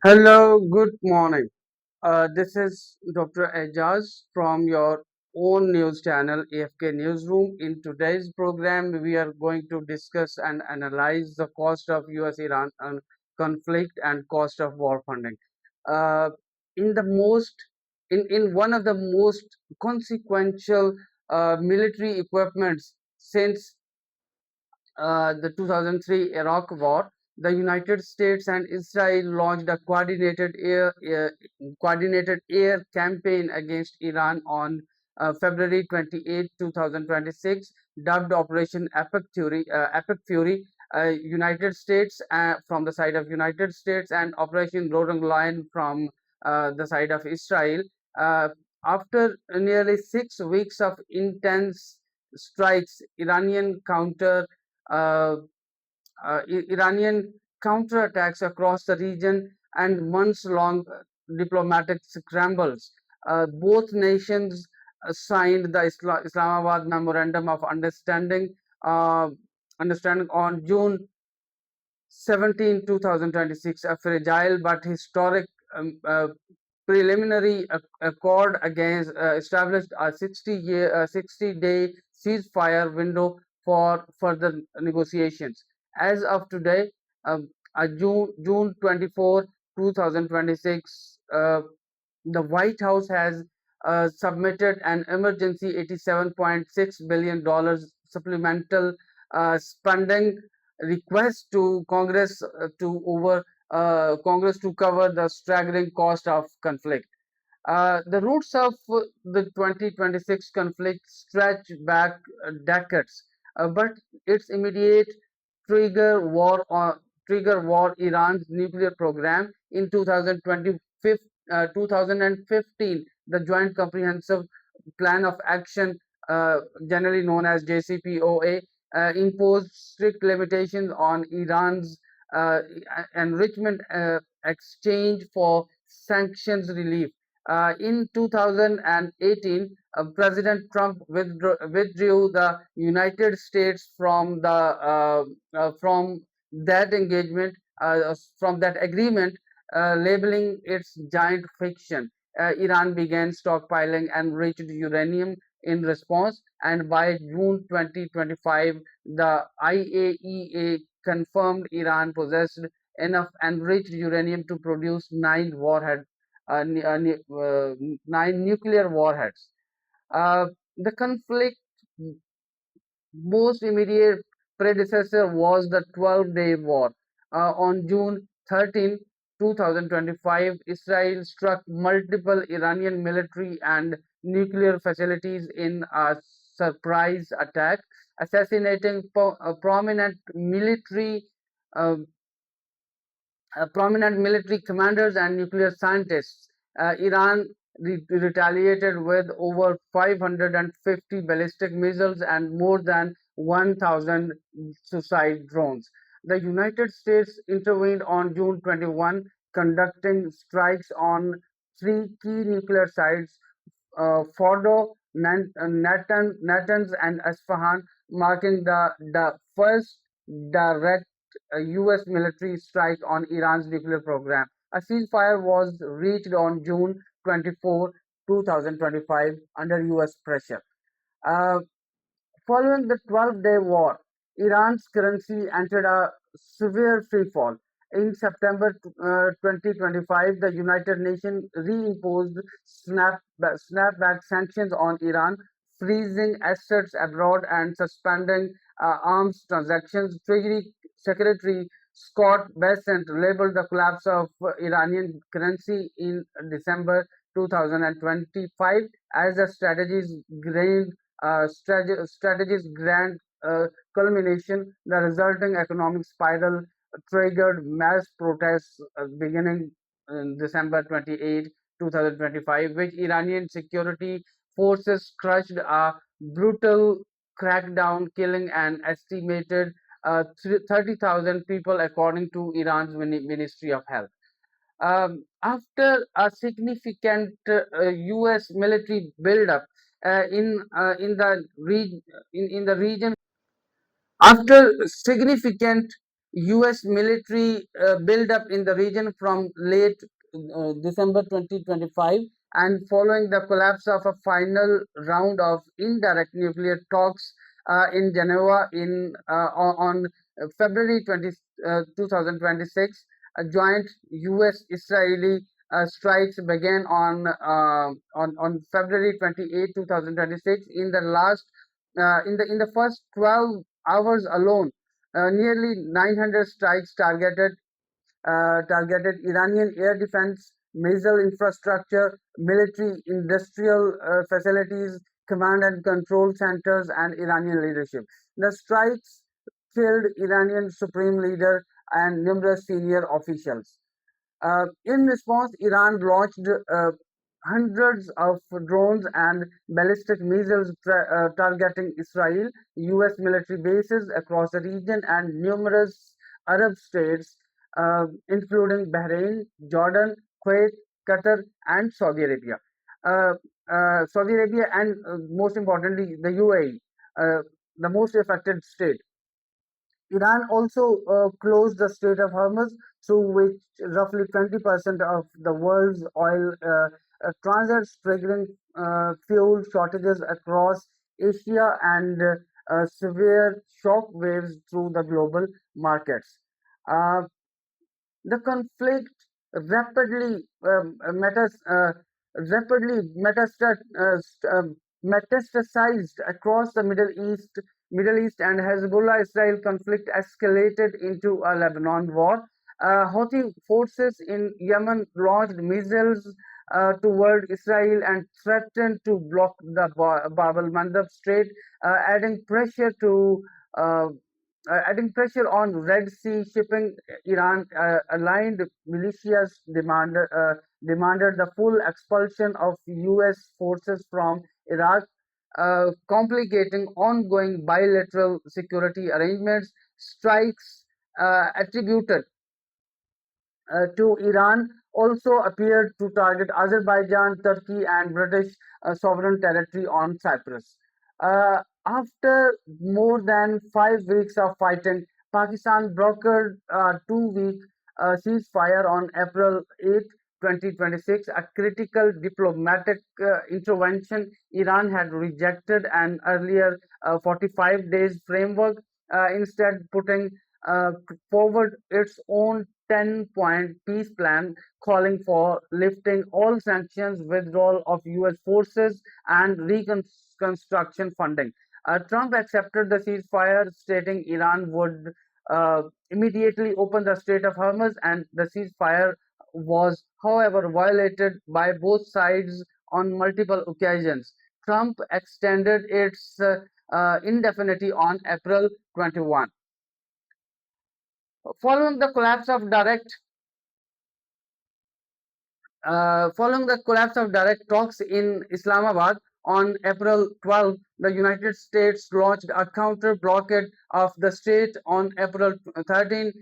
Hello, good morning. This is Dr. Ejaz from your own news channel, AFK Newsroom. In today's program, we are going to discuss and analyze the cost of US-Iran conflict and cost of war funding. Uh, in the most, in one of the most consequential military equipments since the 2003 Iraq War, the United States and Israel launched a coordinated air campaign against Iran on February 28, 2026, dubbed Operation Epic Fury. United States from the side of United States and Operation Roaring Lion from the side of Israel. Uh, After nearly 6 weeks of intense strikes, uh, Iranian counterattacks across the region and months-long diplomatic scrambles. Both nations signed the Islamabad Memorandum of uh, Understanding on June 17, 2026, a fragile but historic preliminary accord against established a 60-day ceasefire window for further negotiations. As of today, June 24, 2026, the White House has submitted an emergency $87.6 billion supplemental spending request to Congress to cover the staggering cost of conflict. The roots of the 2026 conflict stretch back decades, but its immediate trigger war or trigger war Iran's nuclear program in 2015. The Joint Comprehensive Plan of Action, generally known as JCPOA, imposed strict limitations on Iran's enrichment exchange for sanctions relief. In 2018, President Trump withdrew the United States from that engagement, from that agreement, labeling its giant fiction. Iran began stockpiling enriched uranium in response, and by June 2025, the IAEA confirmed Iran possessed enough enriched uranium to produce nine nuclear warheads. The conflict most immediate predecessor was the 12-day war. On June 13, 2025, Israel struck multiple Iranian military and nuclear facilities in a surprise attack, assassinating uh, prominent military commanders and nuclear scientists. Iran retaliated with over 550 ballistic missiles and more than 1,000 suicide drones. The United States intervened on June 21, conducting strikes on three key nuclear sites, Fordo, Natanz, and Isfahan, marking the first direct US military strike on Iran's nuclear program. A ceasefire was reached on June 24, 2025, under US pressure. Uh, Following the 12-day war, Iran's currency entered a severe freefall. In September 2025, the United Nations reimposed snapback sanctions on Iran, freezing assets abroad and suspending arms transactions. Treasury Secretary Scott Bessent labeled the collapse of Iranian currency in December 2025 as a strategy's grand culmination. The resulting economic spiral triggered mass protests beginning in December 28, 2025, which Iranian security forces crushed a brutal crackdown, killing an estimated 30,000 people, according to Iran's Ministry of Health. After a significant U.S. military buildup in the region, after significant U.S. military build-up in the region from late December 2025, and following the collapse of a final round of indirect nuclear talks in Geneva on February 20, 2026, a joint U.S.-Israeli strikes began on February 28, 2026. In the first 12 hours alone, nearly 900 strikes targeted Iranian air defense, missile infrastructure, military industrial facilities, command and control centers, and Iranian leadership. The strikes killed Iranian supreme leader and numerous senior officials. In response, Iran launched hundreds of drones and ballistic missiles targeting Israel, U.S. military bases across the region, and numerous Arab states, including Bahrain, Jordan, Kuwait, Qatar, and Saudi Arabia. Uh, Saudi Arabia, and most importantly, the UAE, the most affected state. Iran also closed the Strait of Hormuz, through which roughly 20% of the world's oil transits, triggering fuel shortages across Asia and severe shock waves through the global markets. Uh, the conflict rapidly metastasized across the Middle East, and Hezbollah-Israel conflict escalated into a Lebanon war. Houthi forces in Yemen launched missiles toward Israel and threatened to block the Bab el-Mandeb Strait, adding pressure to uh, adding pressure on Red Sea shipping. Iran aligned militias demanded the full expulsion of U.S. forces from Iraq, complicating ongoing bilateral security arrangements. Strikes attributed to Iran also appeared to target Azerbaijan, Turkey, and British sovereign territory on Cyprus. After more than 5 weeks of fighting, Pakistan brokered a 2 week ceasefire on April 8, 2026, a critical diplomatic intervention. Iran had rejected an earlier 45 days framework, instead putting uh, forward its own 10-point peace plan, calling for lifting all sanctions, withdrawal of US forces, and reconstruction funding. Trump accepted the ceasefire, stating Iran would immediately open the Strait of Hormuz, and the ceasefire was, however, violated by both sides on multiple occasions. Trump extended its indefinitely on April 21. Following the collapse of direct Following the collapse of direct talks in Islamabad on April 12, the United States launched a counter blockade of the strait on April 13,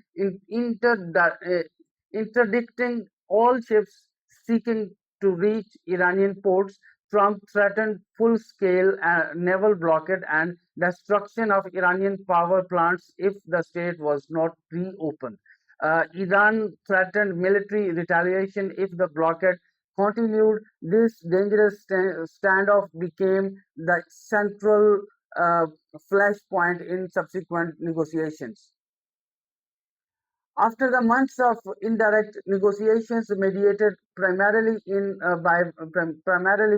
interdicting all ships seeking to reach Iranian ports. Trump threatened full-scale naval blockade and destruction of Iranian power plants if the strait was not reopened. Iran threatened military retaliation if the blockade continued. This dangerous standoff became the central uh, flashpoint in subsequent negotiations. After the months of indirect negotiations mediated primarily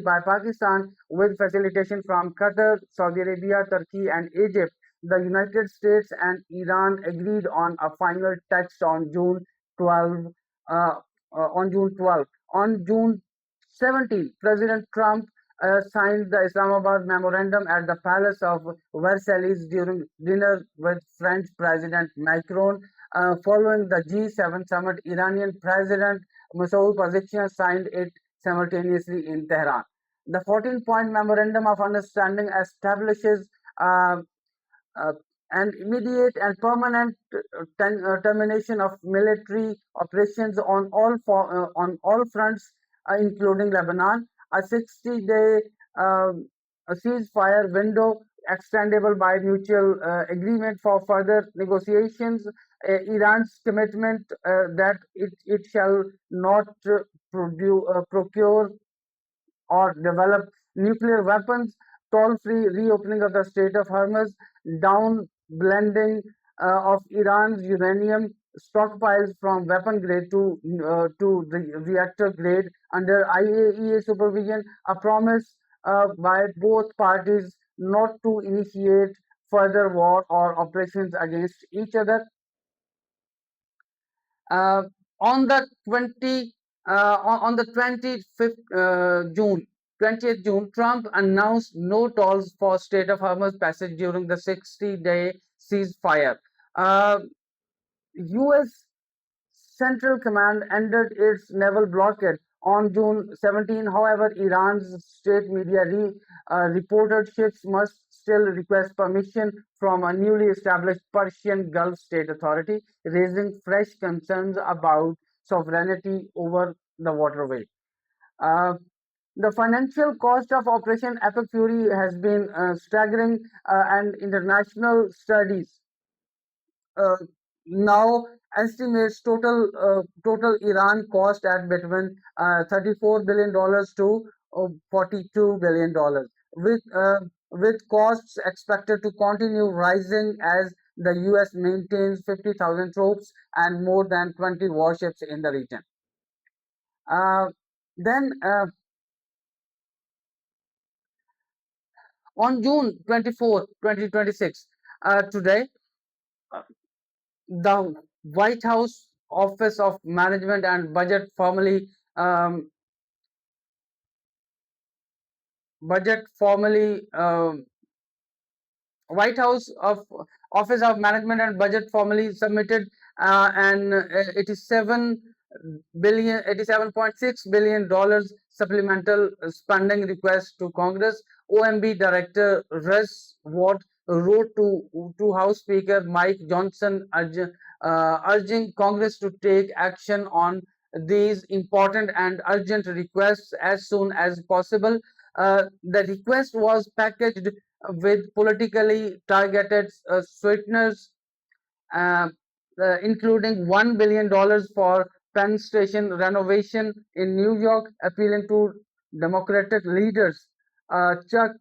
by Pakistan, with facilitation from Qatar, Saudi Arabia, Turkey, and Egypt, the United States and Iran agreed on a final text on Uh, June 12. On June 17, President Trump signed the Islamabad Memorandum at the Palace of Versailles during dinner with French President Macron. Following the G7 summit, Iranian President Masoud Pezeshkian signed it simultaneously in Tehran. The 14-point Memorandum of Understanding establishes uh, uh, an immediate and permanent termination of military operations on all fronts, including Lebanon, a 60-day a ceasefire window extendable by mutual agreement for further negotiations, Iran's commitment that it shall not procure or develop nuclear weapons, toll-free reopening of the Strait of Hormuz, down blending of Iran's uranium stockpiles from weapon grade to the reactor grade under IAEA supervision, a promise by both parties not to initiate further war or operations against each other. Uh, on the 25th June, 20th June, Trump announced no tolls for Strait of Hormuz passage during the 60-day ceasefire. U.S. Central Command ended its naval blockade on June 17. However, Iran's state media reported ships must still request permission from a newly established Persian Gulf State Authority, raising fresh concerns about sovereignty over the waterway. Uh, the financial cost of Operation Epic Fury has been staggering, and international studies uh, now estimates total Iran cost at between $34 billion to $42 billion, with costs expected to continue rising as the U.S. maintains 50,000 troops and more than 20 warships in the region. Uh, then, on June 24, 2026, today, the White House Office of Management and um, budget formally White House of Office of Management and Budget formally submitted an 87.6 billion supplemental spending request to Congress. OMB Director Russ Watt wrote to House Speaker Mike Johnson urging Congress to take action on these important and urgent requests as soon as possible. The request was packaged with politically targeted sweeteners, uh, including $1 billion for Penn Station renovation in New York, appealing to Democratic leaders Chuck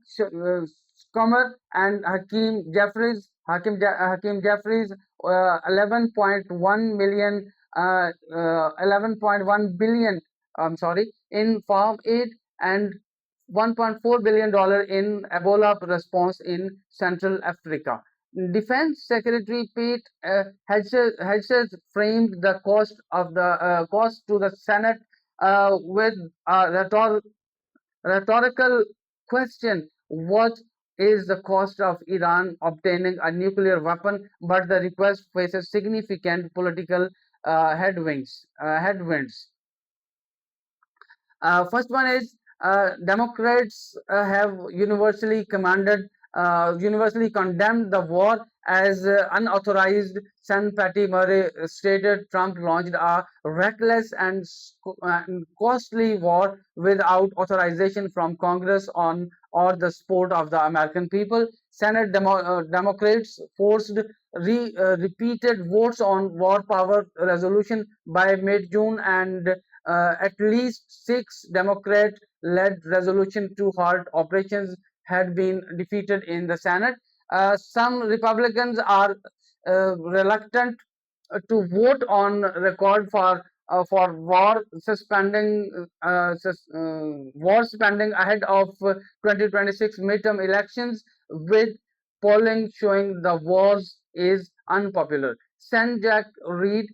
Schumer and Hakeem Jeffries, 11.1 billion, I'm sorry, in farm aid and $1.4 billion in Ebola response in Central Africa. Defense Secretary Pete Hegseth framed the cost to the Senate with a rhetorical question: what is the cost of Iran obtaining a nuclear weapon? But the request faces significant political headwinds. First one is Democrats have universally condemned the war as unauthorized. Sean Patty Murray stated Trump launched a reckless and costly war without authorization from Congress on or the support of the American people. Senate Democrats forced repeated votes on war power resolution by mid-June, and at least six Democrat-led resolutions to halt operations had been defeated in the Senate. Some Republicans are reluctant to vote on record for war spending ahead of 2026 midterm elections, with polling showing the wars is unpopular. Sen. Jack Reed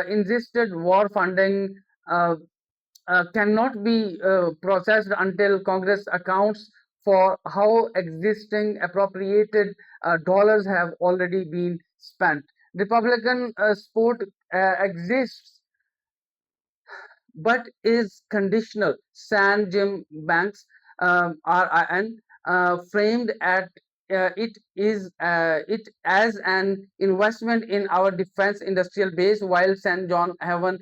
insisted war funding uh, cannot be processed until Congress accounts for how existing appropriated dollars have already been spent. Republican support exists but is conditional. San Jim Banks, RIN, framed at it as an investment in our defense industrial base, while St. John Haven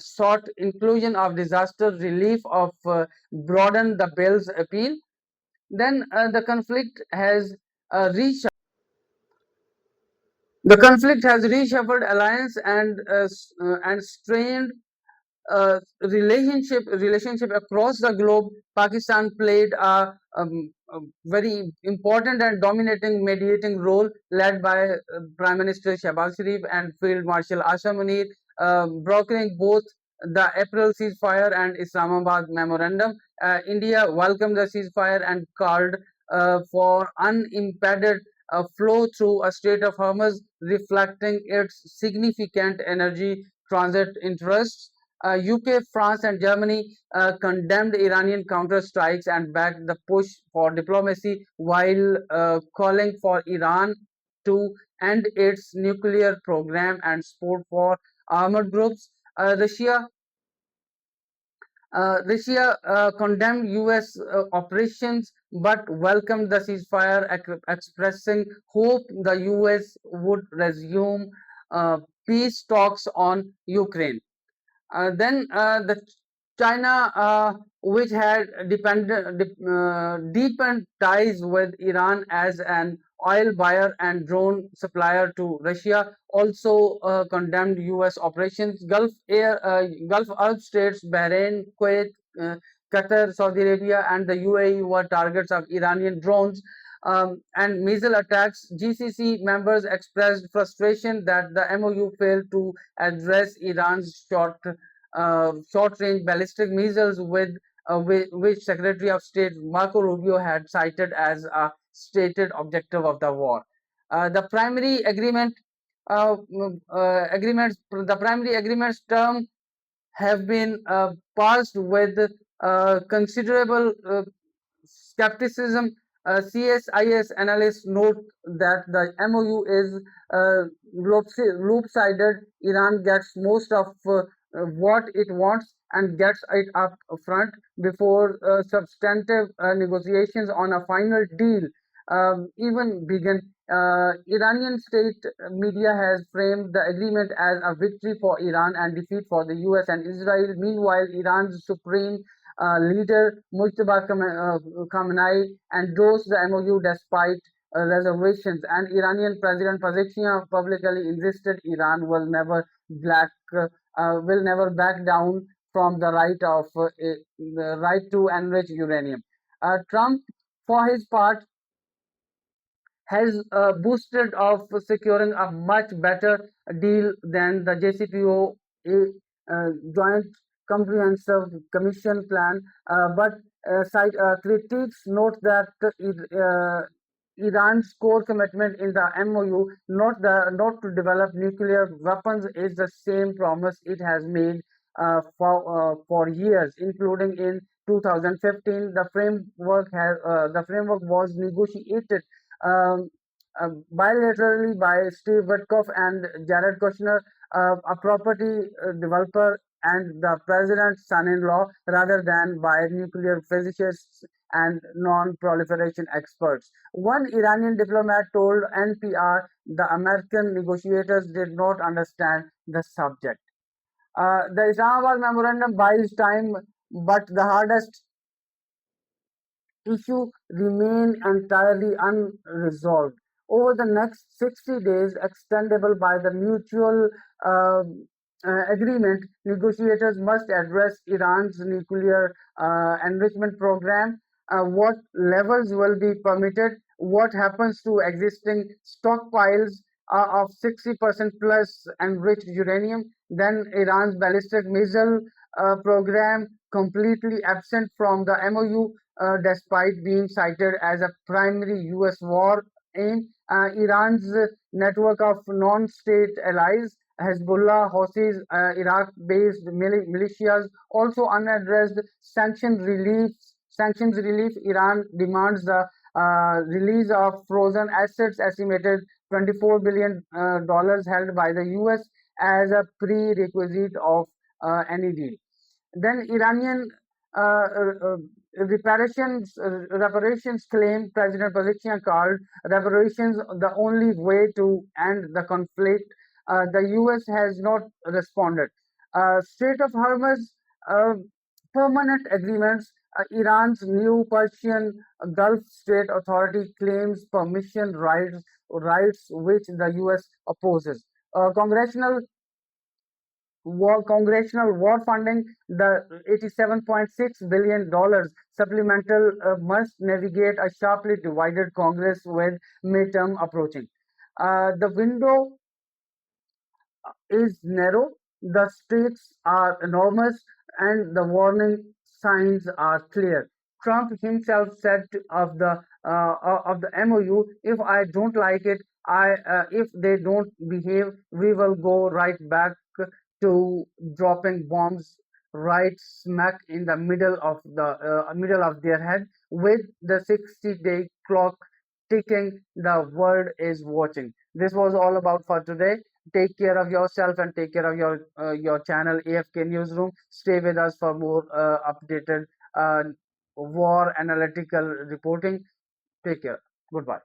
sought inclusion of disaster relief of broaden the bill's appeal. Then the conflict has reached The conflict has reshuffled alliance and strained relationship across the globe. Pakistan played a very important and dominating mediating role, led by Prime Minister Shehbaz Sharif and Field Marshal Asha Munir, brokering both the April ceasefire and Islamabad Memorandum. India welcomed the ceasefire and called for unimpeded flow through a Strait of Hormuz, reflecting its significant energy transit interests. UK, France, and Germany condemned Iranian counter-strikes and backed the push for diplomacy, while calling for Iran to end its nuclear program and support for armored groups. Russia condemned US operations but welcomed the ceasefire, expressing hope the US would resume peace talks on Ukraine. Then the China, which had deepened ties with Iran as an oil buyer and drone supplier to Russia, also condemned U.S. operations. Gulf Arab states, Bahrain, Kuwait, Qatar, Saudi Arabia, and the UAE were targets of Iranian drones. And missile attacks. GCC members expressed frustration that the MOU failed to address Iran's short-range ballistic missiles, which Secretary of State Marco Rubio had cited as a stated objective of the war. The primary agreement agreements the primary agreements term have been passed with considerable skepticism. CSIS analysts note that the MOU is loop-sided. Iran gets most of what it wants and gets it up front before substantive negotiations on a final deal even begin. Iranian state media has framed the agreement as a victory for Iran and defeat for the US and Israel. Meanwhile, Iran's supreme leader Mujtaba Khamenei endorsed the MOU despite reservations, and Iranian President Pezeshkian publicly insisted Iran will never back down from the right to enrich uranium. Trump, for his part, has boosted of securing a much better deal than the JCPOA Joint Comprehensive Commission plan, but critics note that Iran's core commitment in the MOU not to develop nuclear weapons is the same promise it has made for years, including in 2015. The framework was negotiated um, bilaterally by Steve Witkoff and Jared Kushner, a property developer and the president's son-in-law, rather than by nuclear physicists and non-proliferation experts. One Iranian diplomat told NPR the American negotiators did not understand the subject. The Islamabad Memorandum buys time, but the hardest issue remain entirely unresolved. Over the next 60 days, extendable by the mutual agreement, negotiators must address Iran's nuclear enrichment program, what levels will be permitted, what happens to existing stockpiles of 60% plus enriched uranium, then Iran's ballistic missile program completely absent from the MOU despite being cited as a primary US war aim. Iran's network of non-state allies, Hezbollah, Houthis, Iraq-based militias, also unaddressed sanctions relief. Iran demands the release of frozen assets, estimated $24 billion held by the US, as a prerequisite of any deal. Then Iranian reparations claim. President Pezeshkian called reparations the only way to end the conflict. The U.S. has not responded. Strait of Hormuz uh, permanent agreements. Iran's new Persian Gulf State Authority claims permission rights rights which the US opposes. Congressional war funding, the $87.6 billion supplemental must navigate a sharply divided Congress with midterm approaching. The window is narrow, the stakes are enormous, and the warning signs are clear. Trump himself said of the MOU, "If I don't like it, if they don't behave, we will go right back to dropping bombs right smack in the middle of their head with the 60-day clock ticking. The world is watching." This was all about for today. Take care of yourself and take care of your channel AFK Newsroom. Stay with us for more updated war analytical reporting. Take care. Goodbye.